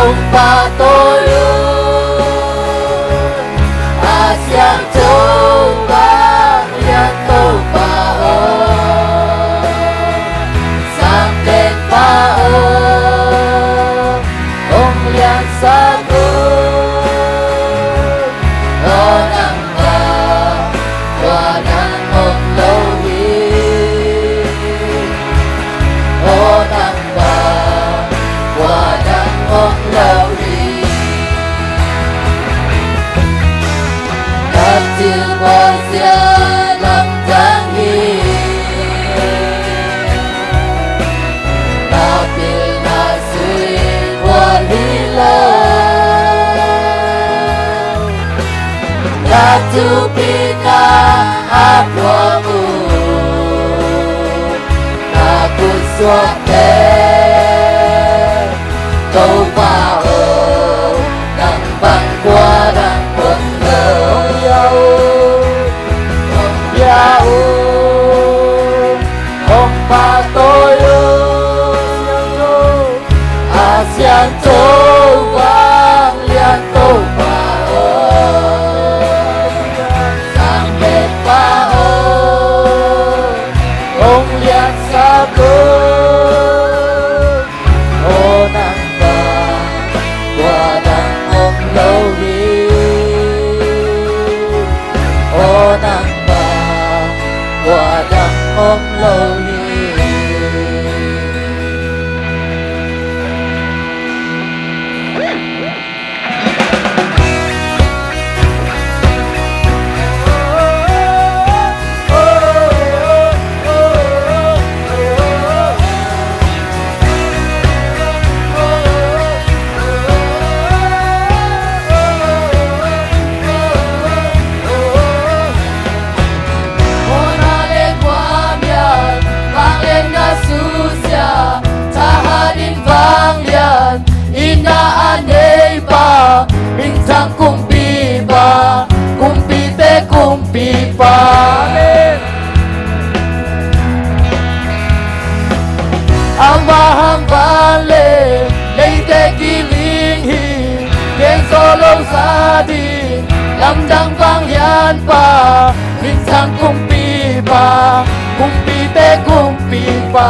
ông bà tôi ơi, Siang châu vang Lian câu bà ơi, sang đền bà ơi, ông Lian xa ơi, lo nắng bà qua nắng ông lâu hi, lo nắng bà qua nắng ông lâu hi. Chưa bao giờ làm đáng hi, ta biết là suy quan hi lâu, ta chú biết là áp hoa mù, ta cũng xóa thế, câu mà ơi, nắng băng qua nắng buồn lâu. Ông bà tôi ơi, Siang châu vang Lian câu bà ơi, sang bên bà ơi, ông Lian xa ơi, ô nắng bà qua nắng ông lâu đi, ô nắng qua nắng ôm lâu đi. Itna anei pa, bintang kumpi pa, kumpi te kumpi pa. Amahang vale, leite giling hi, geng solo sa di, lamdang vang yan pa, bintang kumpi pa, kumpi te kumpi pa.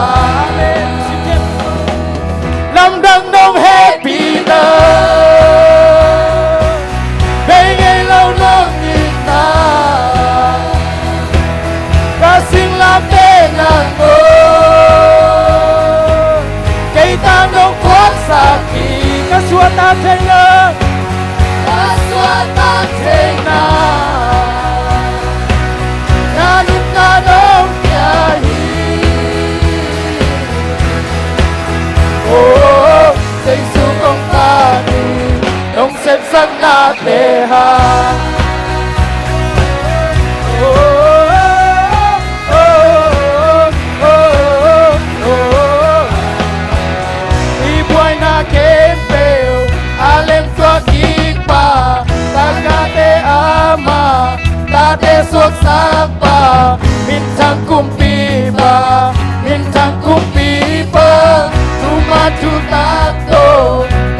Lamdang nong happy na, NgeiNgei lâu nong Itna, kasing lape na mo, kay tanong kwat sa akin, kaswat atin na, nanit na nong biyahe. Oh, say sukong tani, nong sepsan natin ha. Oh, oh, oh, oh, oh. Ibuay na kempeo, alem tua kikpa, tagate ama, tate suot sakpa, mintang kumpi ba, mintang kumpi ba. Maju tato,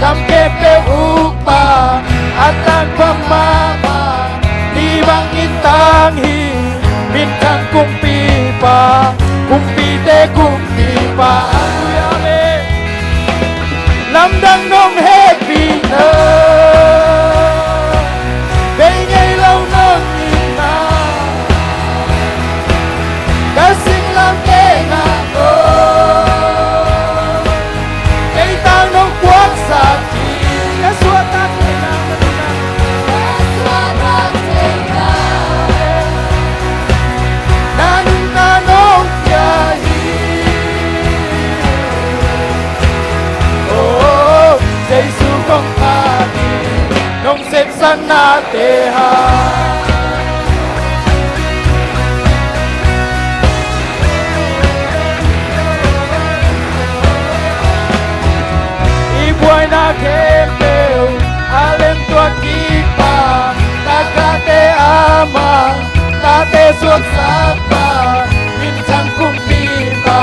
dam kepe upa, atang pamama, libang itangi, bintang kumpi pa, kumpi te kumpi pa. Aku yame, lamdang nong happy na, NgeiNgei lâu nong Itna, kasing lam te nga ko. Nong sepsan natin ha. Ibuay na kempeo, alem tua kipa, tagate ama, tate suot sapa, bintang kumpi pa,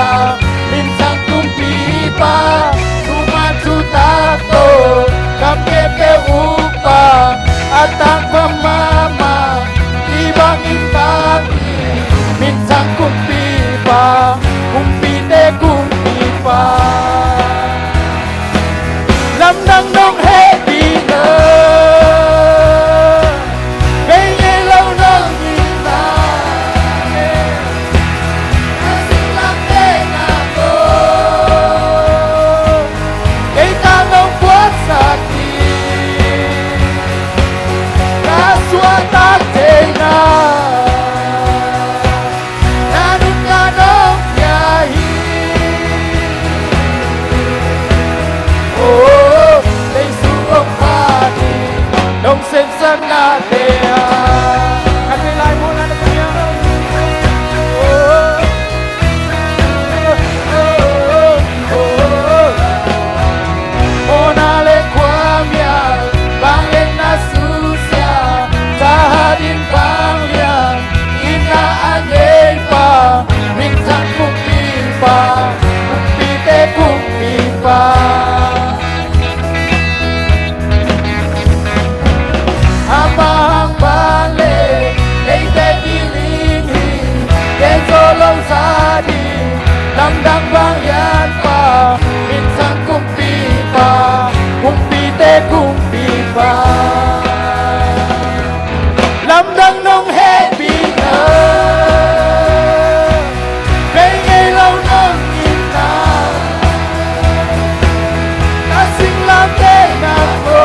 bintang kumpi pa, sumatu tato. kepe upa atang pamama ibang intaki minsan kumpi pa kumpite kumpi pa lam nang nong happy na ngây lâu nong Itna asing lang na ko kay tanong buat sakit kaswatan na nanun nga nong biyahe oh they sugong pati nong sensan natin kanilay mo na niya Monale kwamyan bangin na susya sahadin pangyan inaanyay pa minsan kumpi pa kumpite kumpi pa Amang balik Leite kilinghi Yen solong sadi Lamdang bangyan pa minsan kumpi pa kumpite kumpi pa Lamdang nong happy na ngây-ngây nong Itna kasing late na ko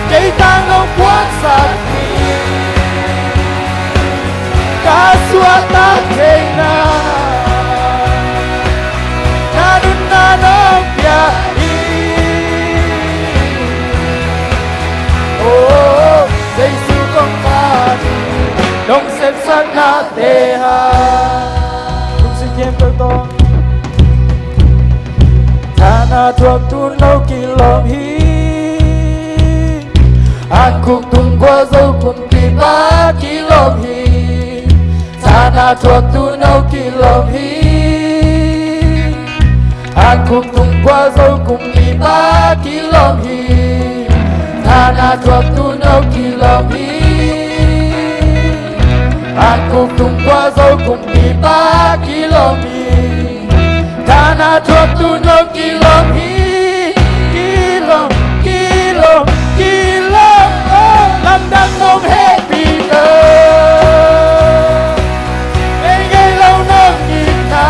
kay tanong buwan sakit kaswatan na nanun na nong biyahe oh say sugong pati nong sensan natin Lungsim tiempo to Tana thuốc tu nâu kilom hi Anh cũng tung qua dâu cùng tìm ba kilom hi Tana thuốc tu nâu kilom hi Anh cũng tung qua dâu cùng tìm ba kilom hi Tana thuốc tu nâu kilom hi Anh cũng tung qua dâu cùng tìm ba kilom hi Tana thuốc tu nâu kilom hi Kilom, kilom, kilom Lamdang nong happy na ngây lâu nong Itna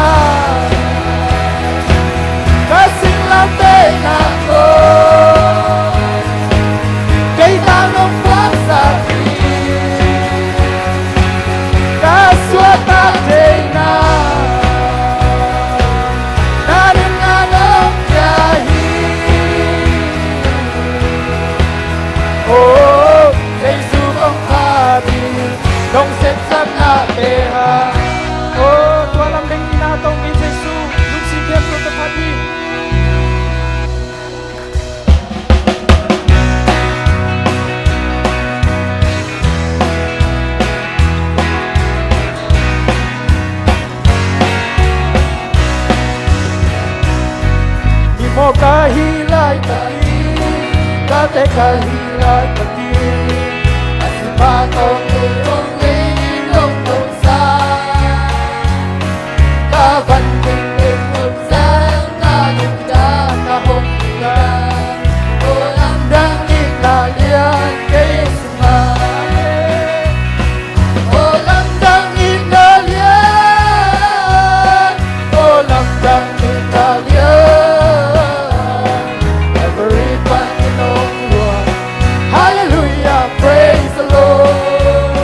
kasing late na ko kay tanong buwan sakit kaswatan na nanun nga nong biyahe oh say sugong pati nong sensan natin oh tualang ding tinatong in Jesus Lungsim tiempo to pati Di mo kahilay pati kate kahilay pati asipatong tulong ilong tong sa kabanding ilong sa naging kakahong ka ulang dang Italian kay sumahe ulang dang Italian ulang dang Italian every Panginoon one hallelujah praise the Lord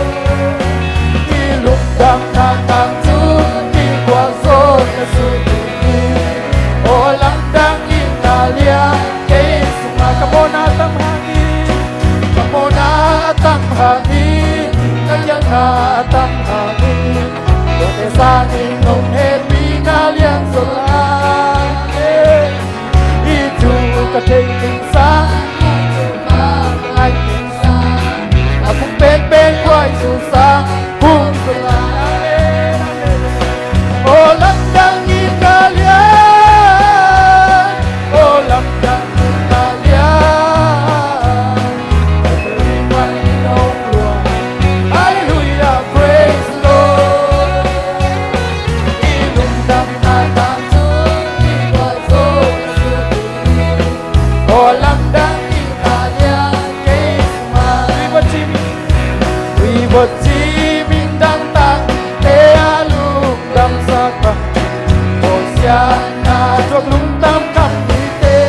na chuộc lung tam khắp đi tê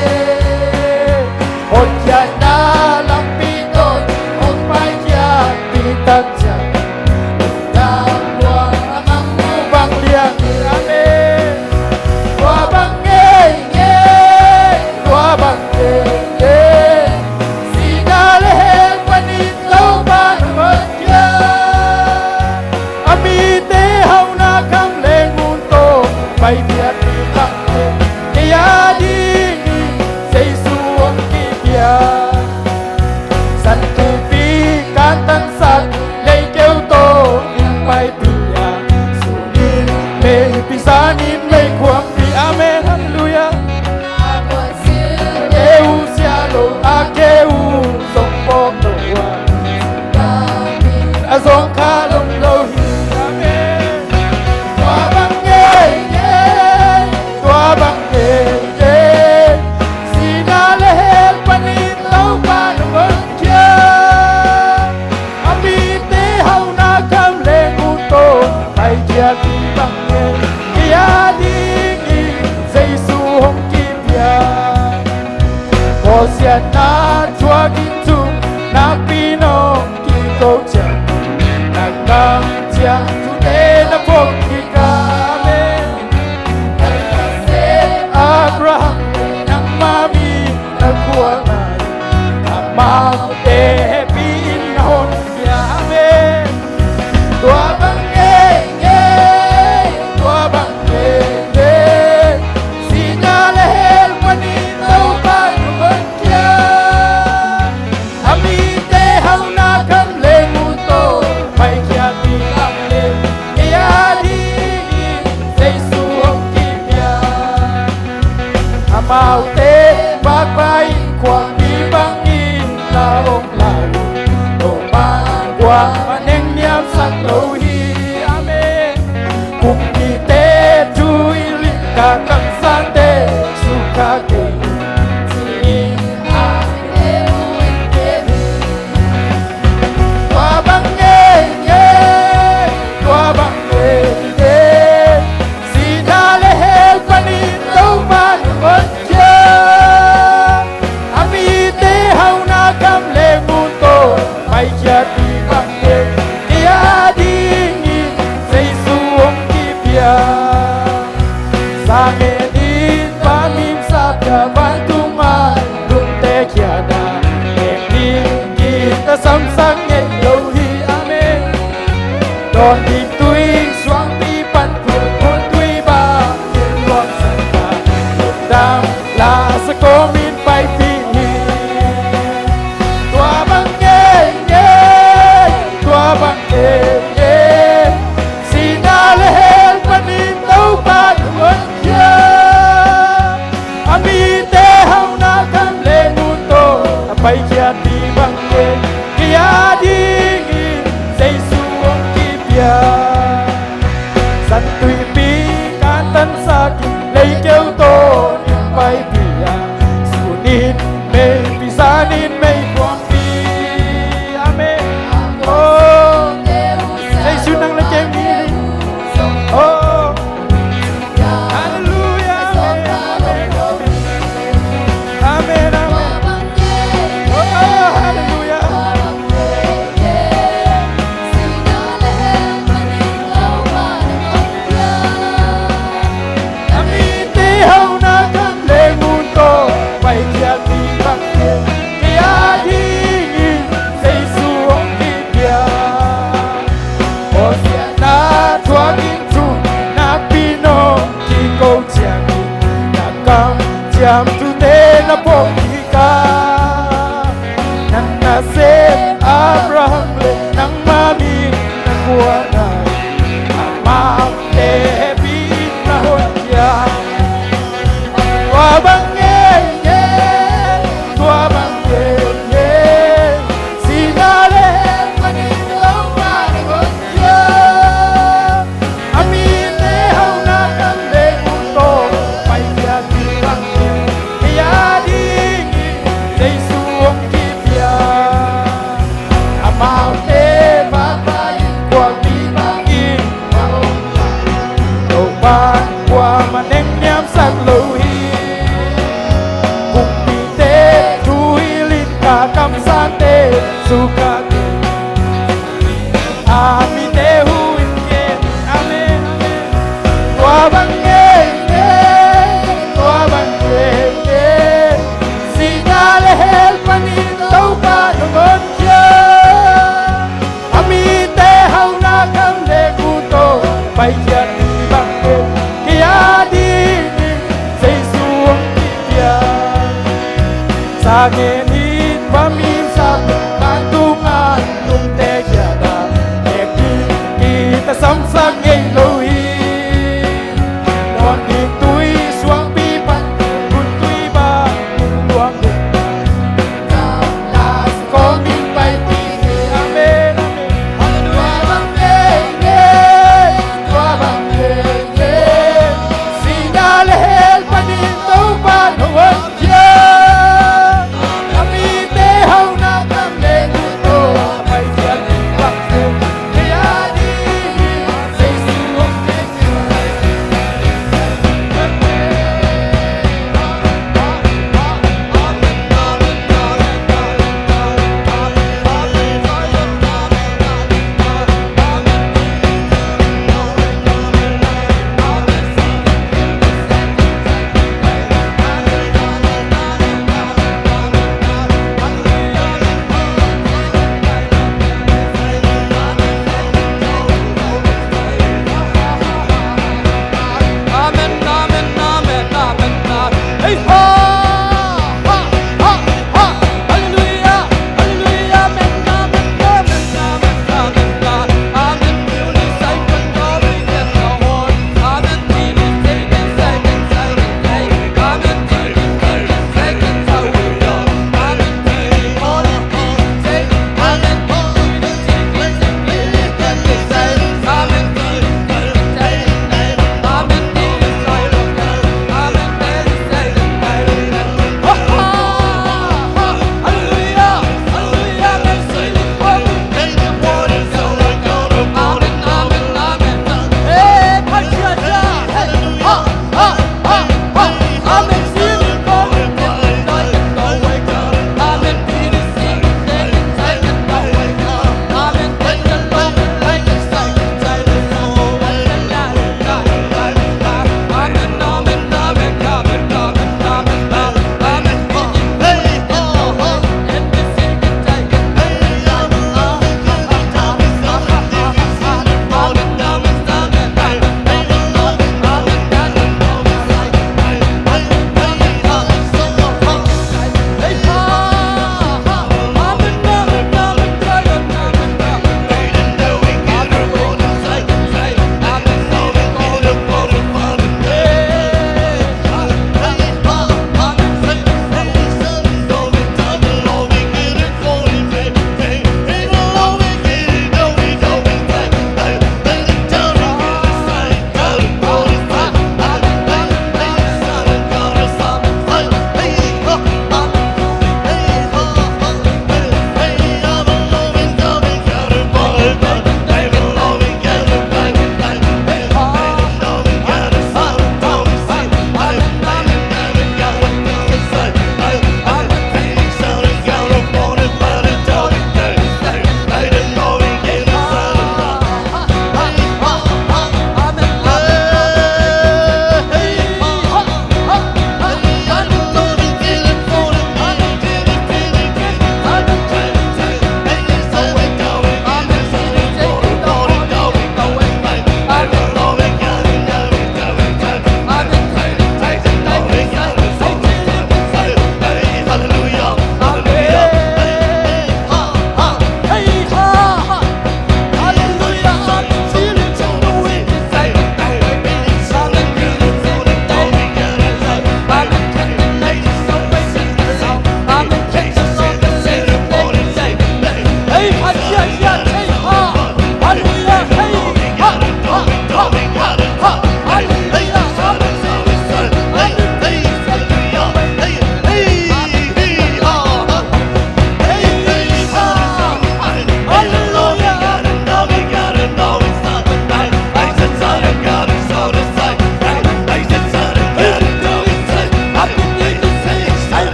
hồn cha na làm pi tôi hồn phải cha pi tất cha ta qua mang mu bang liang amen qua bang nghe nghe qua bang nghe nghe si na le panin lâu ban mất cha ami te hau na kam le ngun to bay biat bang nghe ya đi say suông ki bia san tu pi can tan sat lấy kêu to nhưng bay bia sunin mê pi sanin mê quang pi amen hallelujah eu sialo akeu song pok to wa azong kha long lo hi amen tua bang nghe nghe tua bang nghe nghe si na le hel panin lâu ba no vân kia ami te hau na kam le ngu to ai chia ti bang nghe kia đi Giêsu hong kim ya có sia na chua kim tu na pino ki ko cha na kam cha tu te na pok ki ka amen Abraham nang mami na kuwa na ma te pin hon ya amen tua bang nghe nghe tua bang nghe nghe si na le hel panin lâu ba no vân kia ami te hau na kam le ngu to mai kia ti am le kia đi Giêsu hong kim ya amau te bak bai kwang đi bang in la ong la to ba kwa neng niam sak lo hi amen kum ki te chui li ka kam san te su ka ke ti a te u ke tua bang nghe nghe tua bang nghe nghe si na le hel panin lâu ba no vân kia ami te hau na kam le ngu to mai kia ti bang nghe kia đi Giêsu hong kim ya sa nghe đi ba mim sa ta ban tung ma lung te kia da nghe đi kita sam sang nghe lo hi amen đòn đi tui xoang đi pan phượng hôn tui ba thiên loan san ta lục đam là sa có min bay phi hi tua bang nghe nghe tua bang nghe nghe si na le hel panin lâu ba no vân kia ami te hau na kam le ngu to bay kia ti bang nghe kia đi Giêsu hong kim ya san tui pi can tan sa ki lấy kêu to nhưng bay bia sunin mê pi sanin mê quang pi amen oh Giêsu nang le kem ni oh hallelujah amen amen amen oh hallelujah ami te hau na kam le ngu to bay kia ti bang nghe kia đi Giêsu hong kim ya o sia na chua kim tu na pino ki ko cha ki na kam cham tu te na po ki ka nang na se Abraham le nang mami na kuwa na ama te pin na hon kia tua bang nghe nghe tua bang nghe nghe si na le panin lâu ba no vân kia ami te hau na kam le ngu to bay kia ti bang nghe kia đi sắc lưu hi cùng bị tê chui linh cả cam sa tê suka amite huin ke amen tua bang tua bang sinale hel panin tau pa ngon kia amite hau na kam le kuto bai kia di bang kia di sei suang kia sa nghe nít và min sa pantungan tung te kia da kita samsak ngei loi non đi tui suang pi pan kun tui ba luang la con min pai ti amen amen tua bang nge sinale hel panin tau pa nuan kia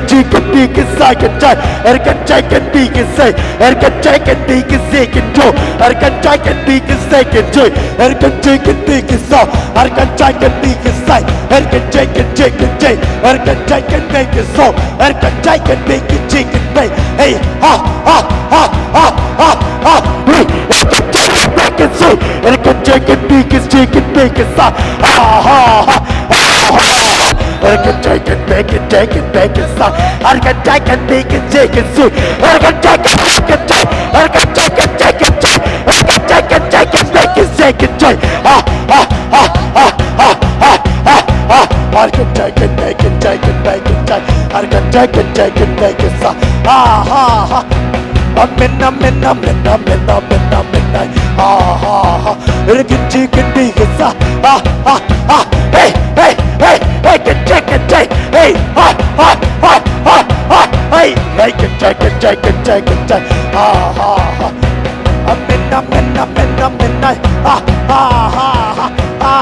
G can be can say can J can be can say J can be can say can do J can be can say can do J can be can so J can be can say J can J can make it so J can make it J can make hey ha ha ha ha ha ha J can make it so J can be can J can make it so ha ha ha J can make it J can make it so J can make it J can so J can make it J can make it J can J ha ha ha ha ha ha ha I can take it, make it, take it, make it, take I can take it, make it, so ha ha ha I'm in, ha ha ha It can chicken be it, so ha ha ha Hey, hey, hey, hey, can take it, take Hey, ha ha ha ha ha Hey, hey, can take it, take Ha ha ha I'm in, ha ha ha ha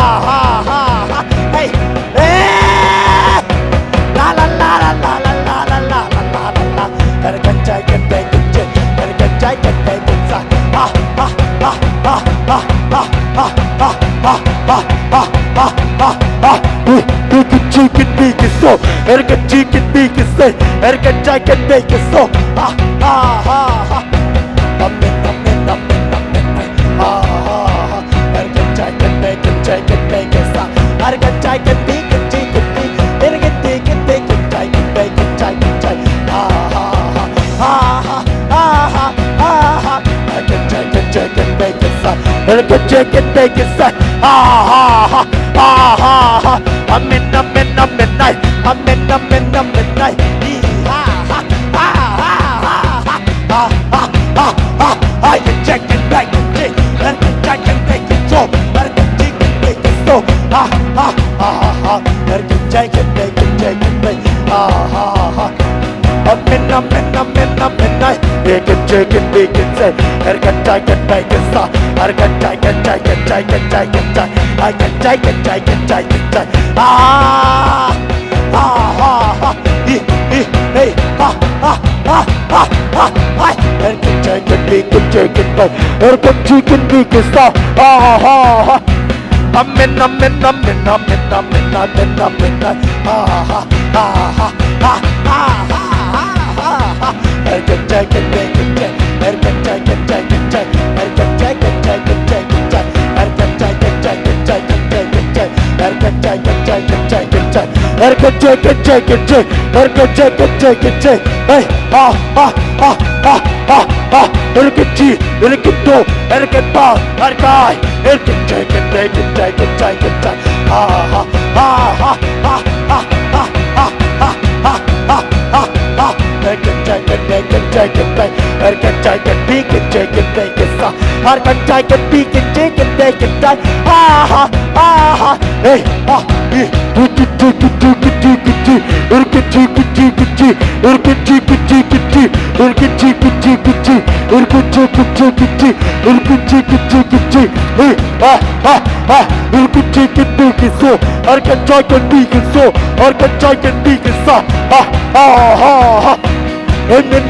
ha Hey, hey La la la la la la la la la la la And I can take it, make it, and I can take it, make it, ha ha ha ha ha ha ha ha ha ha ha You can chicken make it so And I can chicken make it say And I can take it, make it so ha ha ha ha I'm in ha ha ha And I can take it, make it, so I can take it, make it, chicken make And I can take it, make it, take ha ha ha ha ha ha ha ha I can take it, make it, so And I can take it, make it, so ha ha ha ha ha ha I'm in midnight I'm in midnight ha ha ha ha ha ha ha ha I can take it, make it, and I can take it, make it so I can take it, make it so ha ha ha ha I can take it, make it, ha ha ha I'm in midnight You can take it, make it, say I can take it, make it, so I can take it I can take it ah ha ha ha hey ha ha ha ha ha I can take it, make it, but I can take it, make it, so ha ha ha I'm in midnight ha ha ha ha ha I can take it, make it, I can take it, I can take it, I can take it, I can take it, I can take it, I can take it, I can take it, I can take it, I can take it, I can take it, hey, ha ha ha ha ha ha, I can see, I can do, I can bow, I can take it, make it, take it, ha ha ha ha ha ha ha ha ha ha ha I can take it, make it, take it, make I can take it, make it, take it, make it, so I can take it, make it, take it, make it, ha ha ha ha hey ha hey I can take it, make it, so I can take it, make it, so ha ha ha I'm in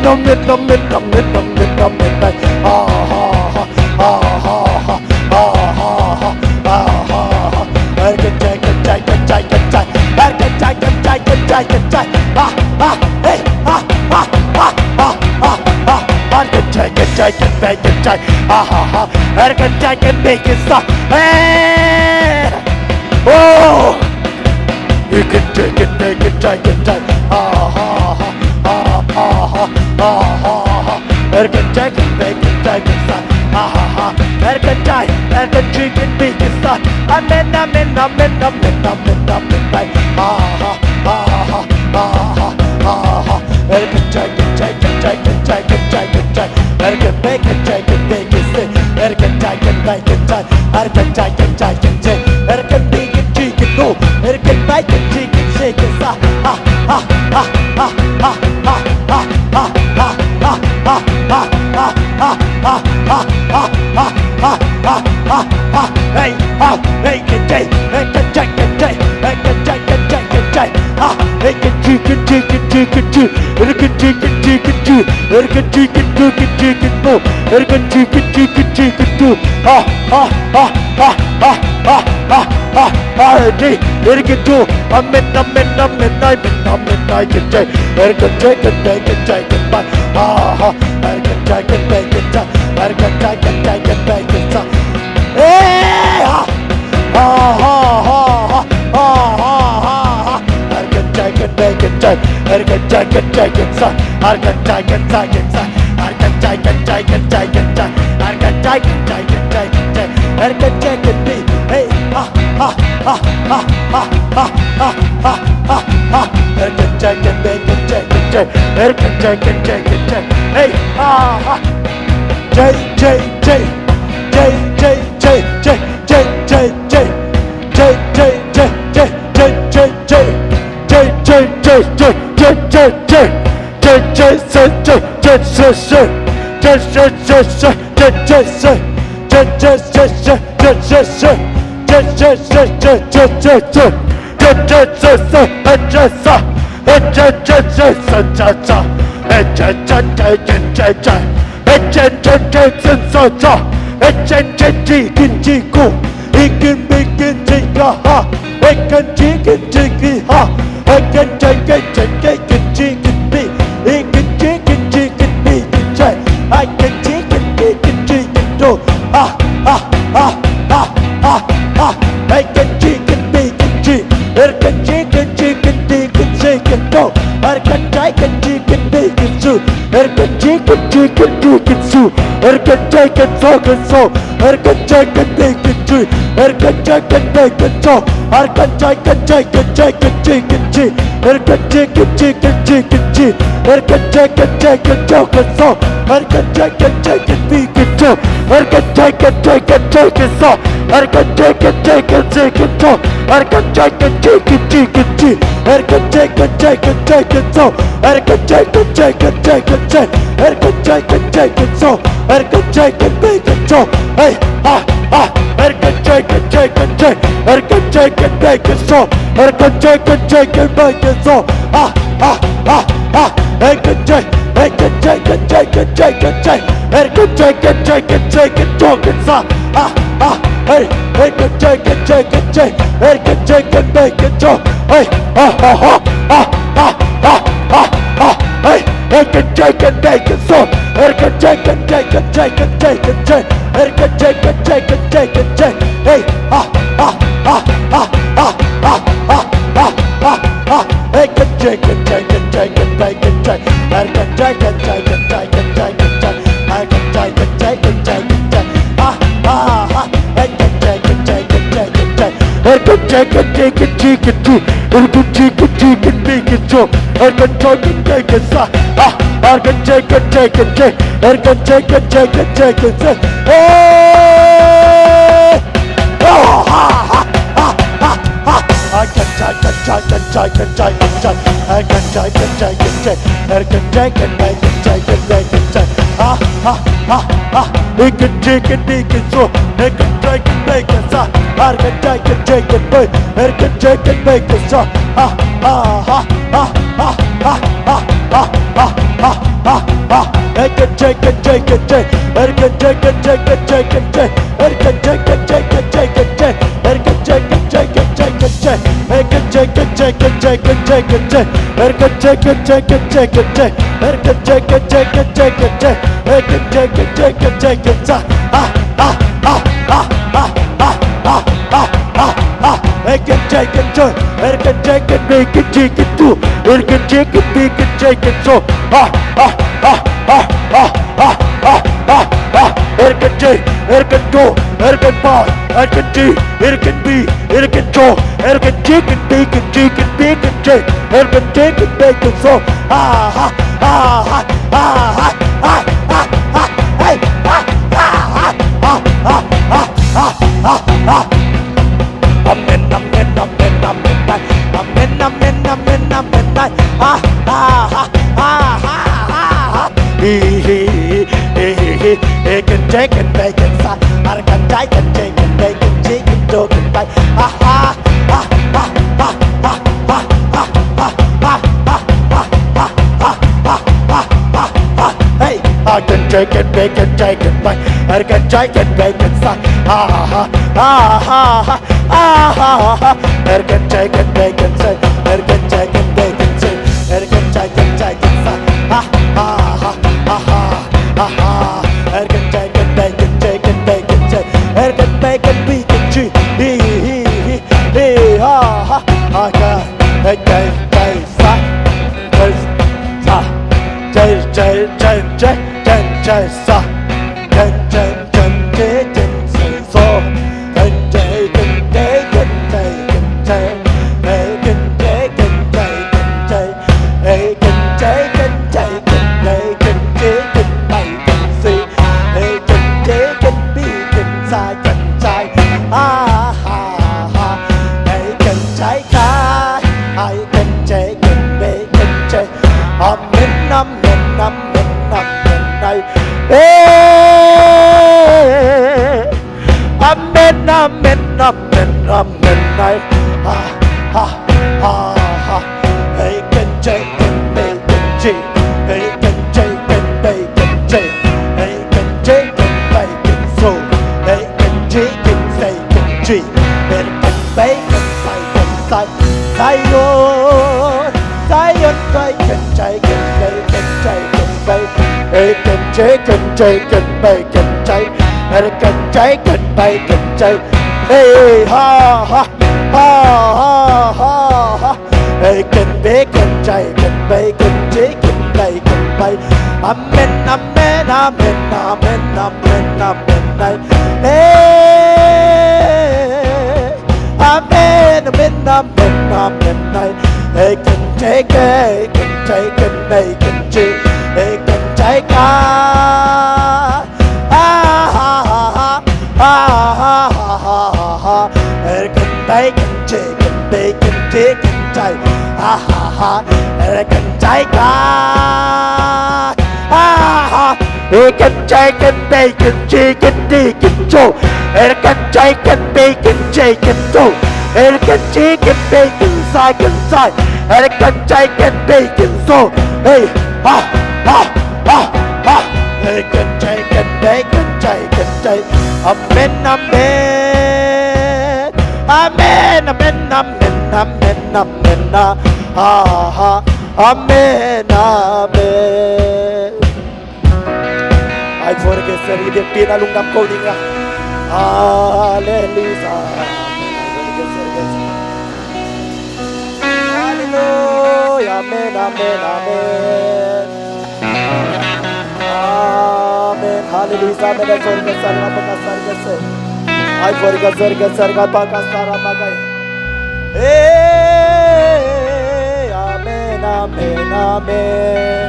midnight ha ha ha ha ha ha I can take it, I can take it, I can take it, I can take it, ha ha hey ha ha ha ha ha I can take it, I can make it, ha ha ha I can take it, make it, so hey oh you can take it, make it, take it, ha ha ha ha ha ha I can take it, make it, take it, ha ha ha I can take it, make it, so I'm in midnight ha ha ha ha ha ha I can take it, take it, take it, take it, take it, take I can make it, take it, make it, say I can take it, make it, take I can take it, take it, take I can make it, take it, no I can make it, take it, shake it, ha ha ha ha ha ha ha ha ha ha ha ha ha hey ha hey can take it, take it, take it, take it, take it, take it, ha hey can take it, take it can take it, make it, take it back. I can take it, make it stop. Ah ha ah ha ah ha. I can take it, make it say. I can take it, make it say. I can take it, stop. Ah ha ha ha ha ha. I can take it, make it, take it, make it say. I can make it, we can cheat. He ha ha. I can make it, stop. Jay sa, so, amen, night. Ha ha ha ha. Hey, can take it, make it cheap. Hey, can take it, make it cheap. Hey, can take it, make it so. Hey, can take it, make it cheap. Hey, can make it, make it say. Zion, Zion, can take it, make it take it, make. Hey, can take it, make it take. Hey, can take it, make it take. Hey ha ha ha ha ha ha. Hey can be can jay can be can jay can lay can bay. Amen amen amen amen amen amen. Hey amen amen amen amen. Hey can jay can lay can jay. Hey can jay ka. Bacon, chicken, bacon, chicken, chay. Ha ha ha. Bacon, chicken. Ha ha. Bacon, chicken, bacon, chicken, chicken, Joe. Bacon, chicken, bacon, chicken, Joe. Bacon, chicken, bacon, second side. Bacon, chicken, bacon, so. Hey, ha ha ha ha. Bacon, chicken, bacon, chicken, chay. Amen, amen. Amen, amen, amen, amen, amen, ha ha, amen, amen. Ay forget seri de pinalunggap ko din nga. Hallelujah. Hallelujah, amen, amen, amen. Amen, hallelujah, amen. Ay forget sari na pagkasar kasi. Ay forget sarga pagkasara magay. Hey, amen, amen, amen.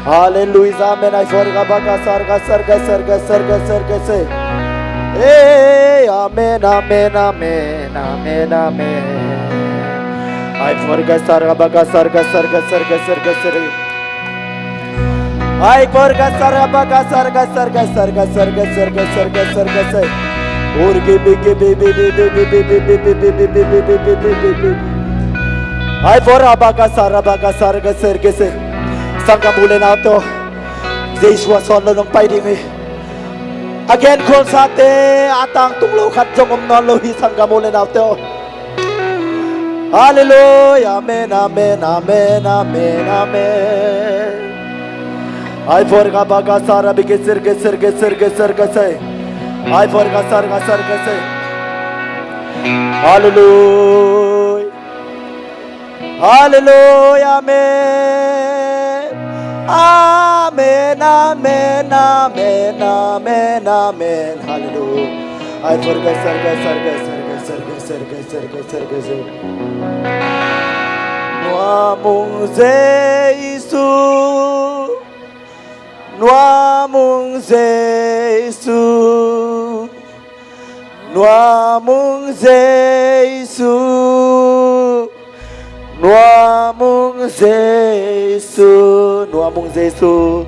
Hallelujah, amen. Ay forget pagkasarga sarga say. Hey, amen, amen, amen, amen, amen. Ay forget sarga pagkasarga sarga. Ay forga sarga say. Urge bige be. Ay forga sarga say. Sangka muli na ito. Zeiswa solo ng paiding. Again kung sa te atang tunglukat jong umnolohi sangka muli na ito. Hallelujah, amen, amen, amen, amen, amen. Ay forga baga sara bige serge say. Ay forga sarga say. Hallelujah. Hallelujah, amen. Amen, amen, amen, amen, amen. Hallelujah. Ay forga sarga say. Nuamong Jesus. Nuamong Jesus, nuamong Jesus, nuamong Jesus, nuamong Jesus,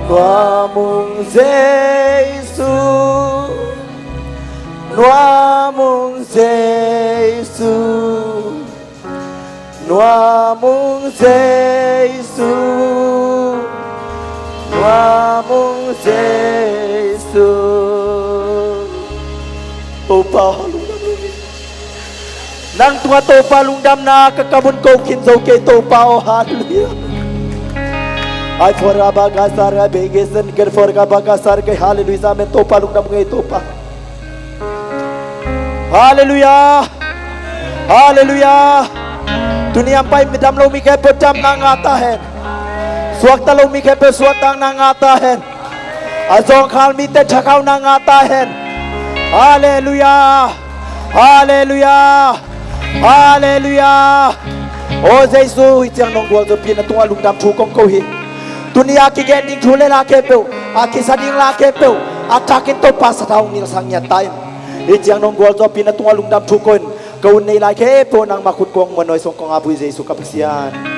nuamong Jesus, nuamong Jesus, Noa mung Giêsu Noa mung Giêsu Topa Nang tua topa lungdam na kakabun ko kinzo ke topa oh hallelujah Ay forga bagasar ga begesen ger forga bagasar ke hallelujah men topa lungdam ngai topa Hallelujah Hallelujah Dunia pai midam lo mi ke pejam nang ata hen Suakta lo mi ke pe suatang nang ata hen Azong khal mi te chakau nang ata hen Hallelujah Hallelujah Hallelujah Oh Giêsu itiang nong dual zo pina tunga lungdam thu kong ko hi Dunia ki gen ding thu le la ke peu aki sading la ke peu atakin to pasatau nil sang nya time itiang nong dual zo pina tunga lungdam thu kon kaun nei la ke po nang makut kong manoy song kong abu Giêsu kapsian